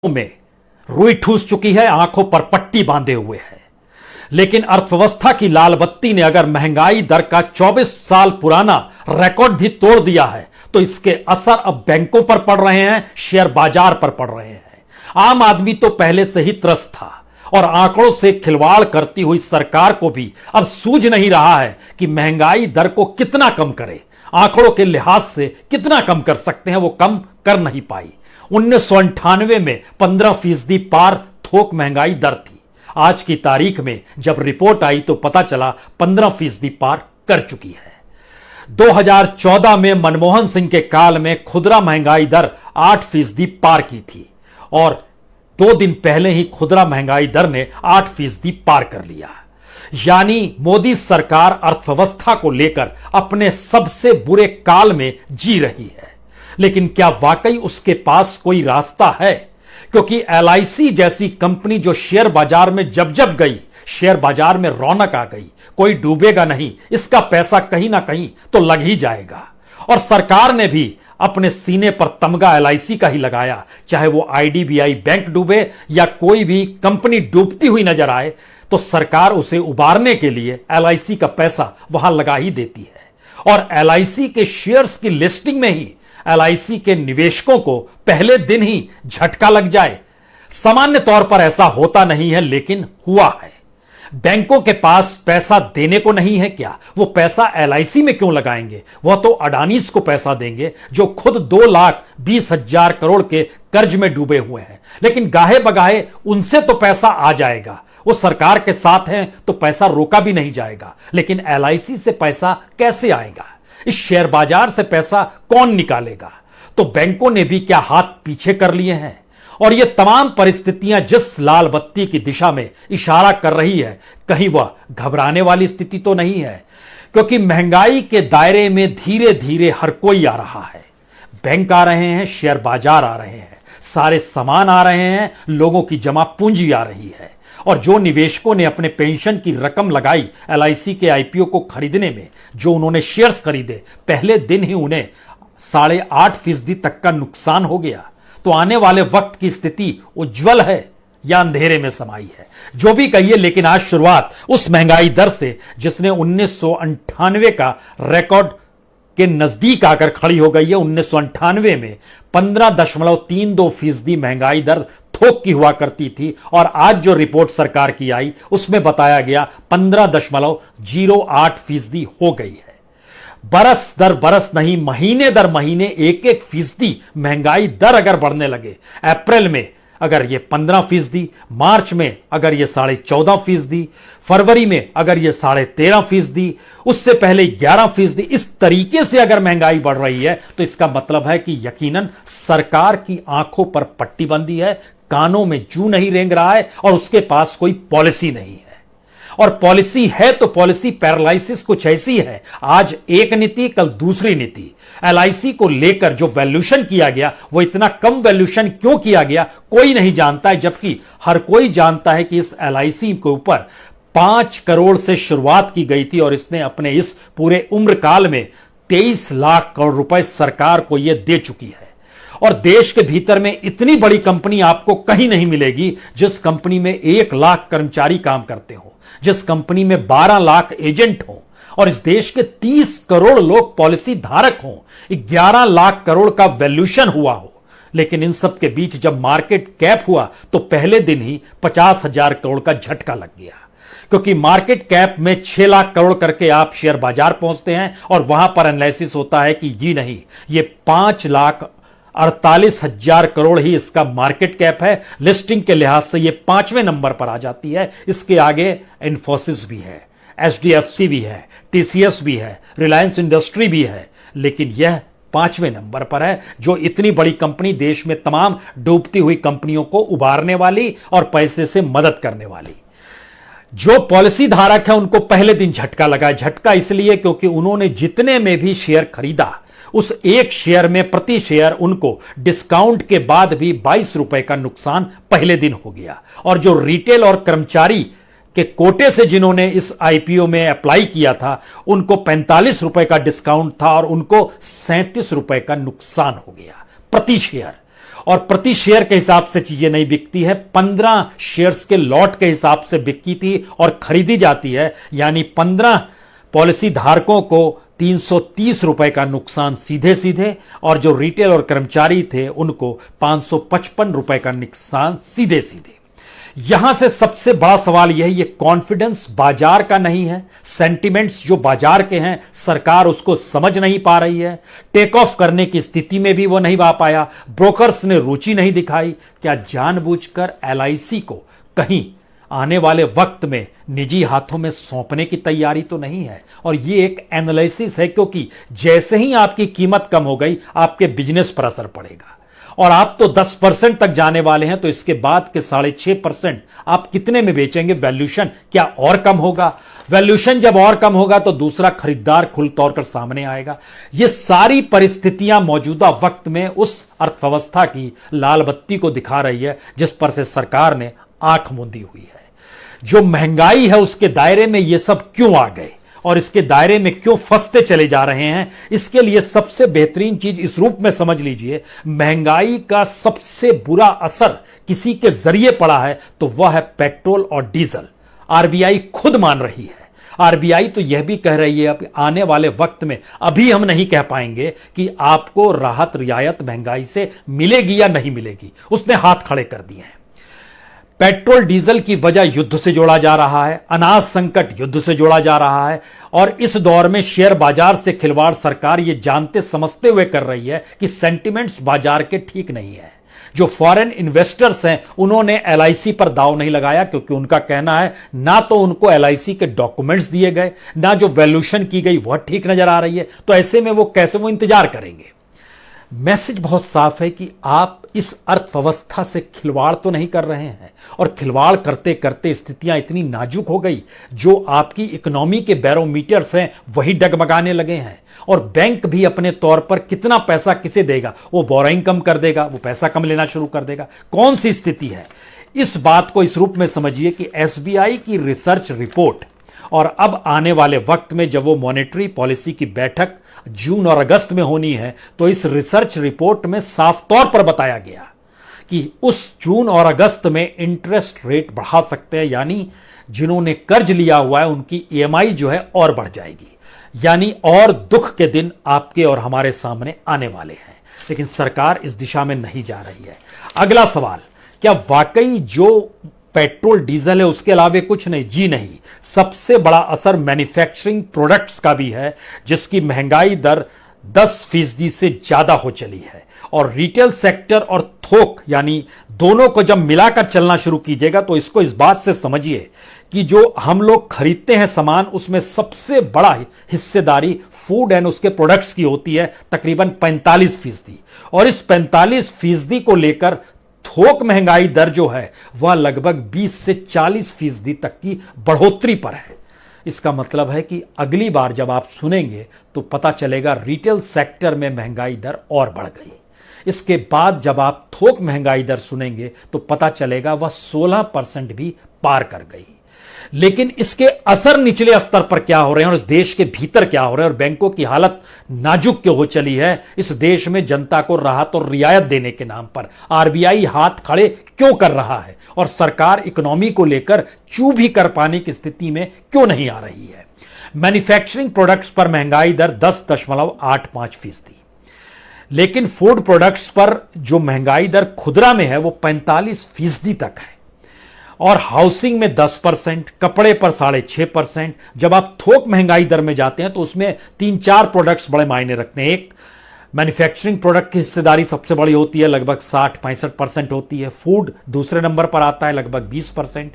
में रुई ठूस चुकी है, आंखों पर पट्टी बांधे हुए है। लेकिन अर्थव्यवस्था की लाल बत्ती ने अगर महंगाई दर का 24 साल पुराना रिकॉर्ड भी तोड़ दिया है तो इसके असर अब बैंकों पर पड़ रहे हैं, शेयर बाजार पर पड़ रहे हैं। आम आदमी तो पहले से ही त्रस्त था और आंकड़ों से खिलवाड़ करती हुई सरकार को भी अब सूझ नहीं रहा है कि महंगाई दर को कितना कम करे। आंकड़ों के लिहाज से कितना कम कर सकते हैं, वो कम कर नहीं पाई। 1998 में 15% पार थोक महंगाई दर थी। आज की तारीख में जब रिपोर्ट आई तो पता चला 15% पार कर चुकी है। 2014 में मनमोहन सिंह के काल में खुदरा महंगाई दर 8% पार की थी और 2 दिन पहले ही खुदरा महंगाई दर ने 8% पार कर लिया। यानी मोदी सरकार अर्थव्यवस्था को लेकर अपने सबसे बुरे काल में जी रही है। लेकिन क्या वाकई उसके पास कोई रास्ता है? क्योंकि LIC जैसी कंपनी जो शेयर बाजार में जब जब गई, शेयर बाजार में रौनक आ गई। कोई डूबेगा नहीं, इसका पैसा कहीं ना कहीं तो लग ही जाएगा। और सरकार ने भी अपने सीने पर तमगा LIC का ही लगाया, चाहे वो IDBI बैंक डूबे या कोई भी कंपनी डूबती हुई नजर आए तो सरकार उसे उबारने के लिए LIC का पैसा वहां लगा ही देती है। और LIC के शेयर्स की लिस्टिंग में ही LIC के निवेशकों को पहले दिन ही झटका लग जाए। सामान्य तौर पर ऐसा होता नहीं है, लेकिन हुआ है। बैंकों के पास पैसा देने को नहीं है क्या? वो पैसा LIC में क्यों लगाएंगे? वह तो अडानीज को पैसा देंगे जो खुद 2,20,000 करोड़ के कर्ज में डूबे हुए हैं। लेकिन गाहे बगाहे उनसे तो पैसा आ जाएगा। वो सरकार के साथ हैं तो पैसा रोका भी नहीं जाएगा। लेकिन LIC से पैसा कैसे आएगा? इस शेयर बाजार से पैसा कौन निकालेगा? तो बैंकों ने भी क्या हाथ पीछे कर लिए हैं? और ये तमाम परिस्थितियां जिस लाल बत्ती की दिशा में इशारा कर रही है, कहीं वह घबराने वाली स्थिति तो नहीं है। क्योंकि महंगाई के दायरे में धीरे धीरे हर कोई आ रहा है। बैंक आ रहे हैं, शेयर बाजार आ रहे हैं, सारे सामान आ रहे हैं, लोगों की जमा पूंजी आ रही है। और जो निवेशकों ने अपने पेंशन की रकम लगाई LIC के IPO को खरीदने में, जो उन्होंने शेयर्स खरीदे, पहले दिन ही उन्हें 8.5% तक का नुकसान हो गया। तो आने वाले वक्त की स्थिति उज्जवल है या अंधेरे में समाई है? जो भी कहिए, लेकिन आज शुरुआत उस महंगाई दर से जिसने 1998 का रिकॉर्ड के नजदीक आकर खड़ी हो गई है। 1998 में 15.32% महंगाई दर थोक की हुआ करती थी और आज जो रिपोर्ट सरकार की आई उसमें बताया गया 15.08% हो गई है। बरस दर बरस नहीं, महीने दर महीने 1-1% महंगाई दर अगर बढ़ने लगे, अप्रैल में अगर ये 15%, मार्च में अगर ये 14.5%, फरवरी में अगर ये 13.5%, उससे पहले 11%, इस तरीके से अगर महंगाई बढ़ रही है तो इसका मतलब है कि यकीनन सरकार की आंखों पर पट्टी बंदी है, कानों में जू नहीं रेंग रहा है और उसके पास कोई पॉलिसी नहीं है। और पॉलिसी है तो पॉलिसी पैरालिसिस कुछ ऐसी है, आज एक नीति कल दूसरी नीति। LIC को लेकर जो वैल्यूएशन किया गया वो इतना कम वैल्यूएशन क्यों किया गया कोई नहीं जानता है, जबकि हर कोई जानता है कि इस LIC के ऊपर 5 करोड़ से शुरुआत की गई थी और इसने अपने इस पूरे उम्र काल में 23 लाख करोड़ रुपए सरकार को यह दे चुकी है। और देश के भीतर में इतनी बड़ी कंपनी आपको कहीं नहीं मिलेगी जिस कंपनी में 1 लाख कर्मचारी काम करते हो, जिस कंपनी में 12 लाख एजेंट हो और इस देश के 30 करोड़ लोग पॉलिसी धारक हों, 11 लाख करोड़ का वैल्यूएशन हुआ हो। लेकिन इन सब के बीच जब मार्केट कैप हुआ तो पहले दिन ही 50,000 करोड़ का झटका लग गया। क्योंकि मार्केट कैप में 6 लाख करोड़ करके आप शेयर बाजार पहुंचते हैं और वहां पर एनालिसिस होता है कि जी नहीं, ये 5,48,000 करोड़ ही इसका मार्केट कैप है। लिस्टिंग के लिहाज से ये 5वें नंबर पर आ जाती है। इसके आगे इन्फोसिस भी है, HDFC भी है, TCS भी है, रिलायंस इंडस्ट्री भी है, लेकिन यह 5वें नंबर पर है, जो इतनी बड़ी कंपनी, देश में तमाम डूबती हुई कंपनियों को उबारने वाली और पैसे से मदद करने वाली। जो पॉलिसी धारक है उनको पहले दिन झटका लगा। झटका इसलिए क्योंकि उन्होंने जितने में भी शेयर खरीदा, उस एक शेयर में प्रति शेयर उनको डिस्काउंट के बाद भी 22 रुपए का नुकसान पहले दिन हो गया। और जो रिटेल और कर्मचारी के कोटे से जिन्होंने इस IPO में अप्लाई किया था, उनको 45 रुपए का डिस्काउंट था और उनको 37 रुपए का नुकसान हो गया प्रति शेयर। और प्रति शेयर के हिसाब से चीजें नहीं बिकती है, 15 शेयर्स के लॉट के हिसाब से बिकती थी और खरीदी जाती है। यानी 15 पॉलिसी धारकों को 330 रुपए का नुकसान सीधे सीधे, और जो रिटेल और कर्मचारी थे उनको 555 रुपए का नुकसान सीधे सीधे। यहां से सबसे बड़ा सवाल यह है, ये कॉन्फिडेंस बाजार का नहीं है, सेंटिमेंट्स जो बाजार के हैं सरकार उसको समझ नहीं पा रही है, टेक ऑफ करने की स्थिति में भी वो नहीं आ पाया, ब्रोकर्स ने रुचि नहीं दिखाई। क्या जानबूझकर एलआईसी को कहीं आने वाले वक्त में निजी हाथों में सौंपने की तैयारी तो नहीं है? और ये एक एनालिसिस है, क्योंकि जैसे ही आपकी कीमत कम हो गई आपके बिजनेस पर असर पड़ेगा, और आप तो 10% तक जाने वाले हैं, तो इसके बाद के 6.5% आप कितने में बेचेंगे? वैल्यूएशन क्या और कम होगा? वैल्यूएशन जब और कम होगा तो दूसरा खरीदार खुल तौर कर सामने आएगा। ये सारी परिस्थितियां मौजूदा वक्त में उस अर्थव्यवस्था की लाल बत्ती को दिखा रही है जिस पर से सरकार ने आंख मूंदी हुई है। जो महंगाई है उसके दायरे में ये सब क्यों आ गए और इसके दायरे में क्यों फंसते चले जा रहे हैं? इसके लिए सबसे बेहतरीन चीज इस रूप में समझ लीजिए, महंगाई का सबसे बुरा असर किसी के जरिए पड़ा है तो वह है पेट्रोल और डीजल। आरबीआई खुद मान रही है, आरबीआई तो यह भी कह रही है अब आने वाले वक्त में अभी हम नहीं कह पाएंगे कि आपको राहत रियायत महंगाई से मिलेगी या नहीं मिलेगी, उसने हाथ खड़े कर दिए हैं। पेट्रोल डीजल की वजह युद्ध से जोड़ा जा रहा है, अनाज संकट युद्ध से जोड़ा जा रहा है, और इस दौर में शेयर बाजार से खिलवाड़ सरकार ये जानते समझते हुए कर रही है कि सेंटिमेंट्स बाजार के ठीक नहीं है। जो फॉरेन इन्वेस्टर्स हैं उन्होंने एलआईसी पर दांव नहीं लगाया, क्योंकि उनका कहना है ना तो उनको एलआईसी के डॉक्यूमेंट्स दिए गए, ना जो वैल्यूएशन की गई वह ठीक नजर आ रही है, तो ऐसे में वो कैसे इंतजार करेंगे? मैसेज बहुत साफ है कि आप इस अर्थव्यवस्था से खिलवाड़ तो नहीं कर रहे हैं, और खिलवाड़ करते करते स्थितियां इतनी नाजुक हो गई, जो आपकी इकोनॉमी के बैरोमीटर्स हैं वही डगमगाने लगे हैं, और बैंक भी अपने तौर पर कितना पैसा किसे देगा, वो बोरोइंग कम कर देगा, वो पैसा कम लेना शुरू कर देगा। कौन सी स्थिति है? इस बात को इस रूप में समझिए कि एसबीआई की रिसर्च रिपोर्ट और अब आने वाले वक्त में जब वो मॉनेटरी पॉलिसी की बैठक जून और अगस्त में होनी है, तो इस रिसर्च रिपोर्ट में साफ तौर पर बताया गया कि उस जून और अगस्त में इंटरेस्ट रेट बढ़ा सकते हैं, यानी जिन्होंने कर्ज लिया हुआ है उनकी ईएमआई जो है और बढ़ जाएगी, यानी और दुख के दिन आपके और हमारे सामने आने वाले हैं। लेकिन सरकार इस दिशा में नहीं जा रही है। अगला सवाल, क्या वाकई जो पेट्रोल डीजल है उसके अलावे कुछ नहीं? जी नहीं, सबसे बड़ा असर मैन्युफैक्चरिंग प्रोडक्ट्स का भी है, जिसकी महंगाई दर 10% से ज्यादा हो चली है, और रिटेल सेक्टर और थोक यानी दोनों को जब मिलाकर चलना शुरू कीजिएगा तो इसको इस बात से समझिए कि जो हम लोग खरीदते हैं सामान उसमें सबसे बड़ा हिस्सेदारी फूड एंड उसके प्रोडक्ट्स की होती है, तकरीबन 45%, और इस 45% को लेकर थोक महंगाई दर जो है वह लगभग 20 से 40% तक की बढ़ोतरी पर है। इसका मतलब है कि अगली बार जब आप सुनेंगे तो पता चलेगा रिटेल सेक्टर में महंगाई दर और बढ़ गई। इसके बाद जब आप थोक महंगाई दर सुनेंगे तो पता चलेगा वह 16% भी पार कर गई। लेकिन इसके असर निचले स्तर पर क्या हो रहे हैं और इस देश के भीतर क्या हो रहे हैं, और बैंकों की हालत नाजुक क्यों हो चली है? इस देश में जनता को राहत और रियायत देने के नाम पर आरबीआई हाथ खड़े क्यों कर रहा है, और सरकार इकोनॉमी को लेकर चू भी कर पाने की स्थिति में क्यों नहीं आ रही है? मैन्युफैक्चरिंग प्रोडक्ट्स पर महंगाई दर 10.85%, लेकिन फूड प्रोडक्ट्स पर जो महंगाई दर खुदरा में है वो 45% तक है, और हाउसिंग में 10%, कपड़े पर 6.5%। जब आप थोक महंगाई दर में जाते हैं तो उसमें 3-4 प्रोडक्ट्स बड़े मायने रखते हैं। एक, मैन्युफैक्चरिंग प्रोडक्ट की हिस्सेदारी सबसे बड़ी होती है, लगभग 60-65% होती है। फूड दूसरे नंबर पर आता है, लगभग 20%।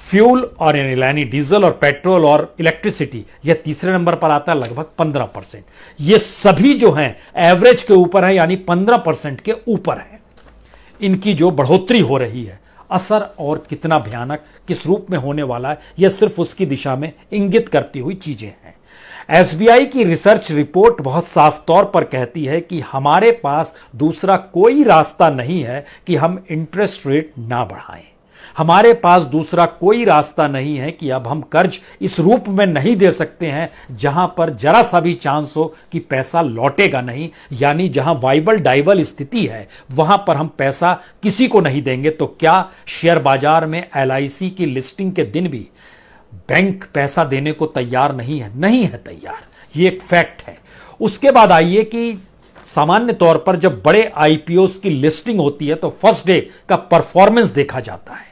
फ्यूल और यानी डीजल और पेट्रोल और इलेक्ट्रिसिटी यह तीसरे नंबर पर आता है, लगभग 15%। ये सभी जो हैं एवरेज के ऊपर है, यानी 15% के ऊपर है। इनकी जो बढ़ोतरी हो रही है, असर और कितना भयानक किस रूप में होने वाला है, यह सिर्फ उसकी दिशा में इंगित करती हुई चीजें हैं। एसबीआई की रिसर्च रिपोर्ट बहुत साफ तौर पर कहती है कि हमारे पास दूसरा कोई रास्ता नहीं है कि हम इंटरेस्ट रेट ना बढ़ाएं। हमारे पास दूसरा कोई रास्ता नहीं है कि अब हम कर्ज इस रूप में नहीं दे सकते हैं जहां पर जरा सा भी चांस हो कि पैसा लौटेगा नहीं, यानी जहां वाइबल डाइबल स्थिति है वहां पर हम पैसा किसी को नहीं देंगे। तो क्या शेयर बाजार में एलआईसी की लिस्टिंग के दिन भी बैंक पैसा देने को तैयार नहीं है? नहीं है तैयार, ये एक फैक्ट है। उसके बाद आइए कि सामान्य तौर पर जब बड़े आईपीओस की लिस्टिंग होती है तो फर्स्ट डे का परफॉर्मेंस देखा जाता है,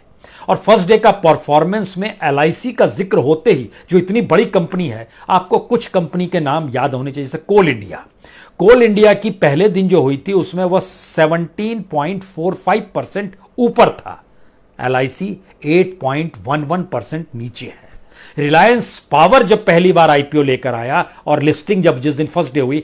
और फर्स्ट डे का परफॉर्मेंस में एलआईसी का जिक्र होते ही, जो इतनी बड़ी कंपनी है, आपको कुछ कंपनी के नाम याद होने चाहिए, जैसे कोल इंडिया। कोल इंडिया की पहले दिन जो हुई थी उसमें वह 17.45% ऊपर था, एलआईसी 8.11% नीचे है। रिलायंस पावर जब पहली बार आईपीओ लेकर आया और लिस्टिंग जब जिस दिन फर्स्ट डे हुई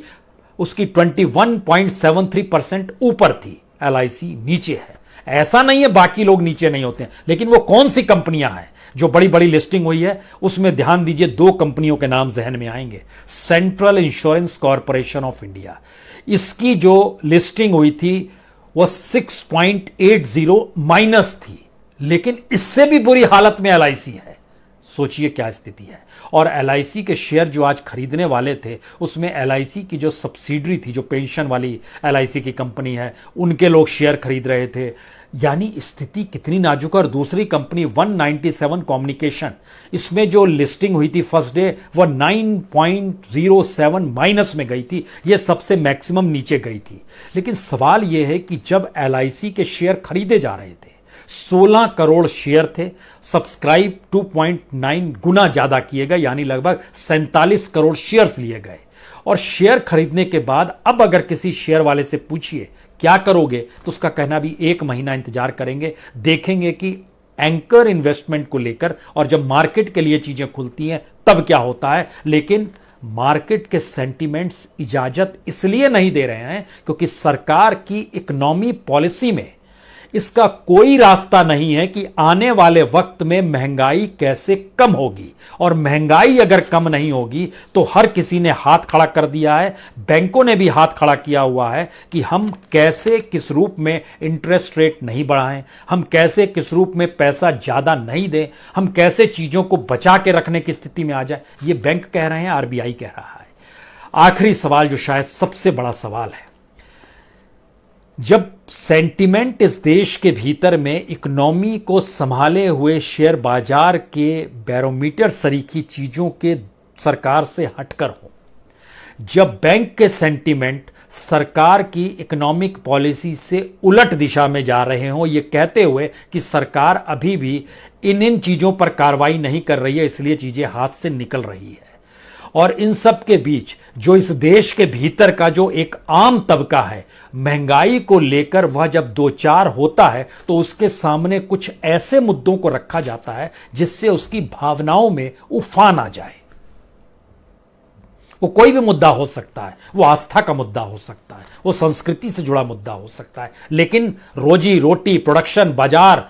उसकी 21.73% ऊपर थी, एलआईसी नीचे है। ऐसा नहीं है बाकी लोग नीचे नहीं होते हैं, लेकिन वो कौन सी कंपनियां हैं जो बड़ी बड़ी लिस्टिंग हुई है? उसमें ध्यान दीजिए, दो कंपनियों के नाम जहन में आएंगे। Central insurance corporation of India, इसकी जो लिस्टिंग हुई थी वह 6.80 माइनस थी, लेकिन इससे भी बुरी हालत में एलआईसी है। सोचिए क्या स्थिति है। और एलआईसी के शेयर जो आज खरीदने वाले थे उसमें एलआईसी की जो सब्सिडरी थी, जो पेंशन वाली एलआईसी की कंपनी है, उनके लोग शेयर खरीद रहे थे। यानी स्थिति कितनी नाजुक। और दूसरी कंपनी 197 कम्युनिकेशन, इसमें जो लिस्टिंग हुई थी फर्स्ट डे वह 9.07 माइनस में गई थी, यह सबसे मैक्सिमम नीचे गई थी। लेकिन सवाल यह है कि जब एलआईसी के शेयर खरीदे जा रहे थे, 16 करोड़ शेयर थे, सब्सक्राइब 2.9 गुना ज्यादा किए गए, यानी लगभग 47 करोड़ शेयर्स लिए गए। और शेयर खरीदने के बाद अब अगर किसी शेयर वाले से पूछिए क्या करोगे, तो उसका कहना भी 1 महीना इंतजार करेंगे, देखेंगे कि एंकर इन्वेस्टमेंट को लेकर, और जब मार्केट के लिए चीजें खुलती हैं तब क्या होता है। लेकिन मार्केट के सेंटिमेंट्स इजाजत इसलिए नहीं दे रहे हैं क्योंकि सरकार की इकोनॉमी पॉलिसी में इसका कोई रास्ता नहीं है कि आने वाले वक्त में महंगाई कैसे कम होगी। और महंगाई अगर कम नहीं होगी तो हर किसी ने हाथ खड़ा कर दिया है, बैंकों ने भी हाथ खड़ा किया हुआ है कि हम कैसे किस रूप में इंटरेस्ट रेट नहीं बढ़ाएं, हम कैसे किस रूप में पैसा ज्यादा नहीं दें, हम कैसे चीजों को बचा के रखने की स्थिति में आ जाए। ये बैंक कह रहे हैं, आरबीआई कह रहा है। आखिरी सवाल जो शायद सबसे बड़ा सवाल है, जब सेंटिमेंट इस देश के भीतर में इकोनॉमी को संभाले हुए शेयर बाजार के बैरोमीटर सरीखी चीजों के सरकार से हटकर हो, जब बैंक के सेंटिमेंट सरकार की इकोनॉमिक पॉलिसी से उलट दिशा में जा रहे हों, ये कहते हुए कि सरकार अभी भी इन चीजों पर कार्रवाई नहीं कर रही है, इसलिए चीजें हाथ से निकल रही है। और इन सब के बीच जो इस देश के भीतर का जो एक आम तबका है, महंगाई को लेकर वह जब दो चार होता है तो उसके सामने कुछ ऐसे मुद्दों को रखा जाता है जिससे उसकी भावनाओं में उफान आ जाए। वो कोई भी मुद्दा हो सकता है, वो आस्था का मुद्दा हो सकता है, वो संस्कृति से जुड़ा मुद्दा हो सकता है, लेकिन रोजी रोटी, प्रोडक्शन, बाजार,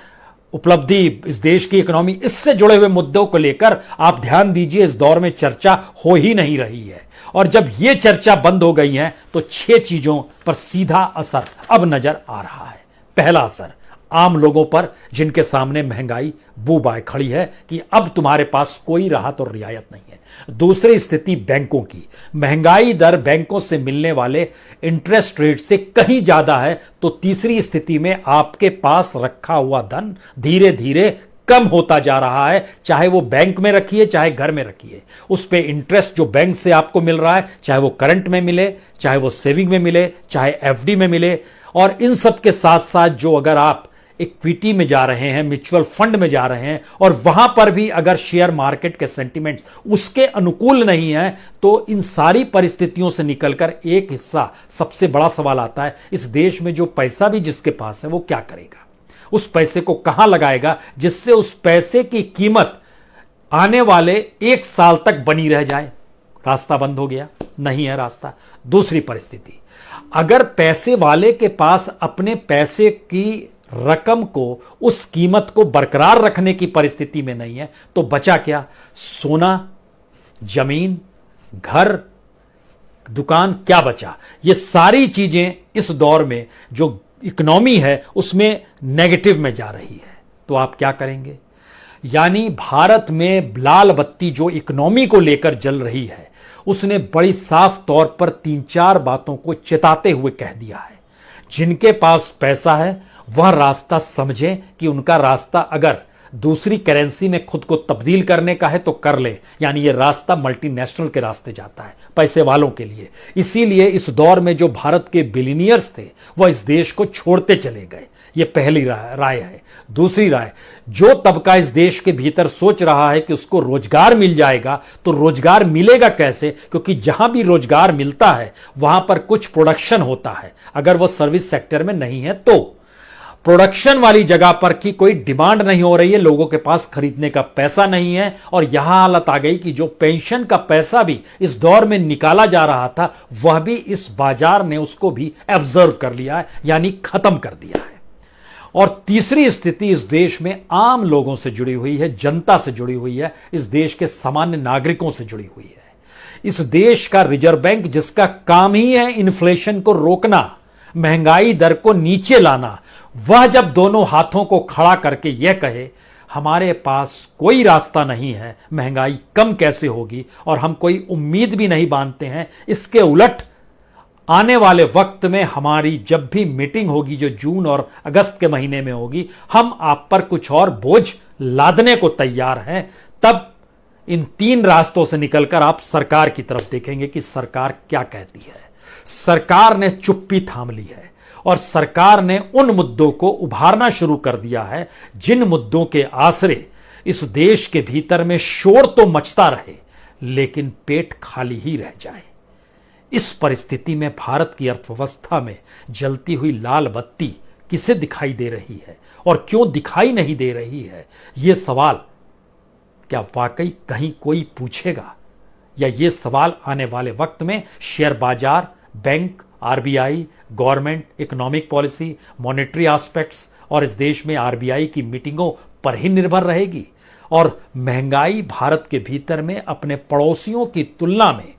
उपलब्धि, इस देश की इकोनॉमी, इससे जुड़े हुए मुद्दों को लेकर आप ध्यान दीजिए इस दौर में चर्चा हो ही नहीं रही है। और जब ये चर्चा बंद हो गई है तो 6 चीजों पर सीधा असर अब नजर आ रहा है। पहला असर आम लोगों पर, जिनके सामने महंगाई बू बाय खड़ी है कि अब तुम्हारे पास कोई राहत और रियायत नहीं है। दूसरी स्थिति बैंकों की, महंगाई दर बैंकों से मिलने वाले इंटरेस्ट रेट से कहीं ज्यादा है। तो तीसरी स्थिति में आपके पास रखा हुआ धन धीरे धीरे कम होता जा रहा है, चाहे वो बैंक में रखिए चाहे घर में रखिए, उस पे इंटरेस्ट जो बैंक से आपको मिल रहा है, चाहे वो करंट में मिले, चाहे वो सेविंग में मिले, चाहे एफडी में मिले। और इन सब के साथ साथ जो अगर आप इक्विटी में जा रहे हैं, म्यूचुअल फंड में जा रहे हैं, और वहां पर भी अगर शेयर मार्केट के सेंटिमेंट्स उसके अनुकूल नहीं है, तो इन सारी परिस्थितियों से निकलकर एक हिस्सा, सबसे बड़ा सवाल आता है, इस देश में जो पैसा भी जिसके पास है वो क्या करेगा, उस पैसे को कहां लगाएगा जिससे उस पैसे की कीमत आने वाले 1 साल तक बनी रह जाए। रास्ता बंद हो गया, नहीं है रास्ता। दूसरी परिस्थिति, अगर पैसे वाले के पास अपने पैसे की रकम को, उस कीमत को बरकरार रखने की परिस्थिति में नहीं है, तो बचा क्या? सोना, जमीन, घर, दुकान, क्या बचा? ये सारी चीजें इस दौर में जो इकोनॉमी है उसमें नेगेटिव में जा रही है। तो आप क्या करेंगे? यानी भारत में लाल बत्ती जो इकोनॉमी को लेकर जल रही है, उसने बड़ी साफ तौर पर 3-4 बातों को चिताते हुए कह दिया है। जिनके पास पैसा है वह रास्ता समझें कि उनका रास्ता अगर दूसरी करेंसी में खुद को तब्दील करने का है तो कर ले, यानी यह रास्ता मल्टीनेशनल के रास्ते जाता है, पैसे वालों के लिए। इसीलिए इस दौर में जो भारत के बिलियनियर्स थे वह इस देश को छोड़ते चले गए। यह पहली राय है। दूसरी राय, जो तबका इस देश के भीतर सोच रहा है कि उसको रोजगार मिल जाएगा, तो रोजगार मिलेगा कैसे? क्योंकि जहां भी रोजगार मिलता है वहां पर कुछ प्रोडक्शन होता है। अगर वह सर्विस सेक्टर में नहीं है तो प्रोडक्शन वाली जगह पर की कोई डिमांड नहीं हो रही है, लोगों के पास खरीदने का पैसा नहीं है। और यहां हालत आ गई कि जो पेंशन का पैसा भी इस दौर में निकाला जा रहा था, वह भी इस बाजार ने उसको भी ऑब्जर्व कर लिया है, यानी खत्म कर दिया है। और तीसरी स्थिति इस देश में आम लोगों से जुड़ी हुई है, जनता से जुड़ी हुई है, इस देश के सामान्य नागरिकों से जुड़ी हुई है। इस देश का रिजर्व बैंक, जिसका काम ही है इन्फ्लेशन को रोकना, महंगाई दर को नीचे लाना, वह जब दोनों हाथों को खड़ा करके यह कहे हमारे पास कोई रास्ता नहीं है, महंगाई कम कैसे होगी, और हम कोई उम्मीद भी नहीं बांधते हैं, इसके उलट आने वाले वक्त में हमारी जब भी मीटिंग होगी, जो जून और अगस्त के महीने में होगी, हम आप पर कुछ और बोझ लादने को तैयार हैं, तब इन 3 रास्तों से निकलकर आप सरकार की तरफ देखेंगे कि सरकार क्या कहती है। सरकार ने चुप्पी थाम ली है और सरकार ने उन मुद्दों को उभारना शुरू कर दिया है जिन मुद्दों के आसरे इस देश के भीतर में शोर तो मचता रहे लेकिन पेट खाली ही रह जाए। इस परिस्थिति में भारत की अर्थव्यवस्था में जलती हुई लाल बत्ती किसे दिखाई दे रही है और क्यों दिखाई नहीं दे रही है, यह सवाल क्या वाकई कहीं कोई पूछेगा? या यह सवाल आने वाले वक्त में शेयर बाजार, bank, RBI, government, economic policy, monetary aspects और इस देश में आरबीआई की मीटिंगों पर ही निर्भर रहेगी? और महंगाई भारत के भीतर में अपने पड़ोसियों की तुलना में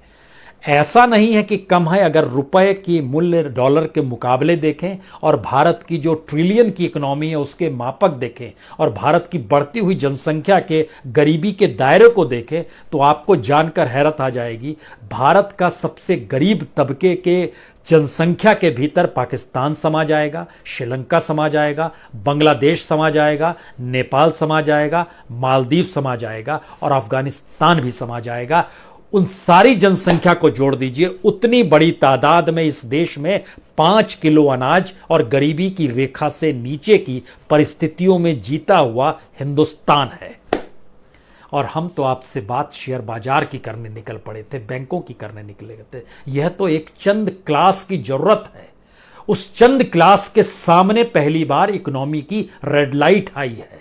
ऐसा नहीं है कि कम है। अगर रुपए की मूल्य डॉलर के मुकाबले देखें और भारत की जो ट्रिलियन की इकोनॉमी है उसके मापक देखें और भारत की बढ़ती हुई जनसंख्या के गरीबी के दायरे को देखें, तो आपको जानकर हैरत आ जाएगी। भारत का सबसे गरीब तबके के जनसंख्या के भीतर पाकिस्तान समा जाएगा, श्रीलंका समा जाएगा, बांग्लादेश समा जाएगा, नेपाल समा जाएगा, मालदीव समा जाएगा और अफगानिस्तान भी समा जाएगा। उन सारी जनसंख्या को जोड़ दीजिए, उतनी बड़ी तादाद में इस देश में 5 किलो अनाज और गरीबी की रेखा से नीचे की परिस्थितियों में जीता हुआ हिंदुस्तान है। और हम तो आपसे बात शेयर बाजार की करने निकल पड़े थे, बैंकों की करने निकले थे। यह तो एक चंद क्लास की जरूरत है। उस चंद क्लास के सामने पहली बार इकोनॉमी की रेड लाइट आई है।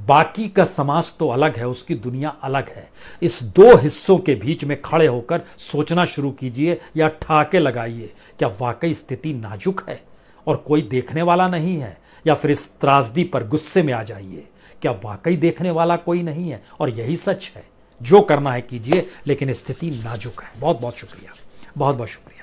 बाकी का समाज तो अलग है, उसकी दुनिया अलग है। इस 2 हिस्सों के बीच में खड़े होकर सोचना शुरू कीजिए या ठाके लगाइए, क्या वाकई स्थिति नाजुक है और कोई देखने वाला नहीं है? या फिर इस त्रासदी पर गुस्से में आ जाइए, क्या वाकई देखने वाला कोई नहीं है और यही सच है? जो करना है कीजिए, लेकिन स्थिति नाजुक है। बहुत बहुत शुक्रिया, बहुत बहुत शुक्रिया।